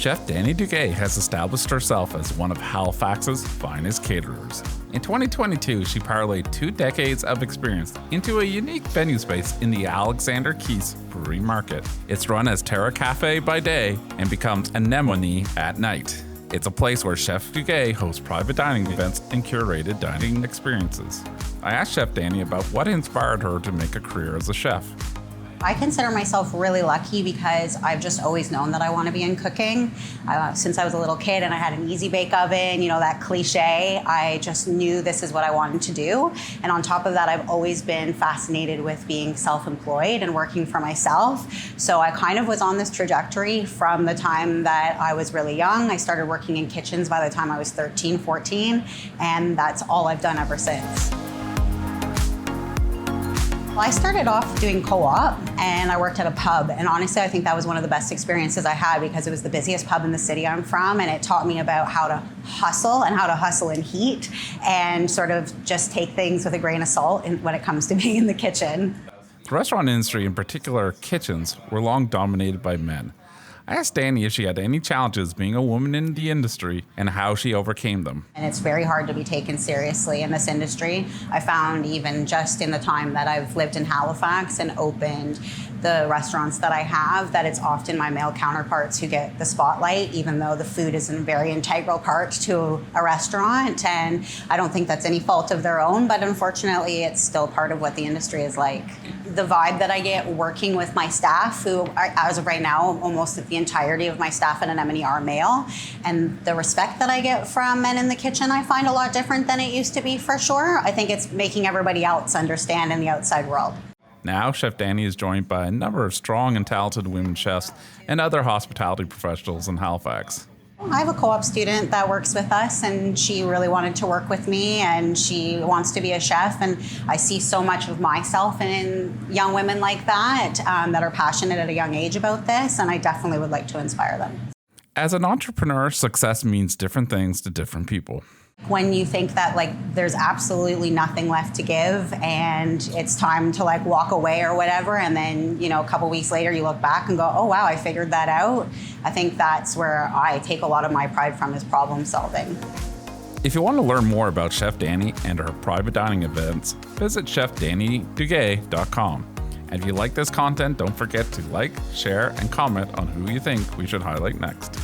Chef Dany Duguay has established herself as one of Halifax's finest caterers. In 2022, she parlayed 2 decades of experience into a unique venue space in the Alexander Keith's Brewery Market. It's run as Terra Cafe by day and becomes Anemone at night. It's a place where Chef Duguay hosts private dining events and curated dining experiences. I asked Chef Dany about what inspired her to make a career as a chef. I consider myself really lucky because I've just always known that I want to be in cooking. Since I was a little kid and I had an easy bake oven, that cliche, I just knew this is what I wanted to do. And on top of that, I've always been fascinated with being self-employed and working for myself. So I kind of was on this trajectory from the time that I was really young. I started working in kitchens by the time I was 13, 14, and that's all I've done ever since. Well, I started off doing co-op and I worked at a pub, and honestly I think that was one of the best experiences I had because it was the busiest pub in the city I'm from, and it taught me about how to hustle and how to hustle in heat and sort of just take things with a grain of salt when it comes to being in the kitchen. The restaurant industry, in particular kitchens, were long dominated by men. I asked Dany if she had any challenges being a woman in the industry and how she overcame them. And it's very hard to be taken seriously in this industry. I found even just in the time that I've lived in Halifax and opened the restaurants that I have, that it's often my male counterparts who get the spotlight, even though the food is a very integral part to a restaurant. And I don't think that's any fault of their own, but unfortunately it's still part of what the industry is like. The vibe that I get working with my staff, who are, as of right now, almost the entirety of my staff at Anemone are male, and the respect that I get from men in the kitchen I find a lot different than it used to be, for sure. I think it's making everybody else understand in the outside world. Now, Chef Dany is joined by a number of strong and talented women chefs and other hospitality professionals in Halifax. I have a co-op student that works with us, and she really wanted to work with me, and she wants to be a chef, and I see so much of myself in young women like that that are passionate at a young age about this, and I definitely would like to inspire them. As an entrepreneur, success means different things to different people. When you think that there's absolutely nothing left to give and it's time to walk away or whatever, and then a couple weeks later you look back and go, oh wow, I figured that out. I think that's where I take a lot of my pride from, is problem solving. If you want to learn more about Chef Dany and her private dining events, visit chefdanydugay.com. And if you like this content, don't forget to like, share, and comment on who you think we should highlight next.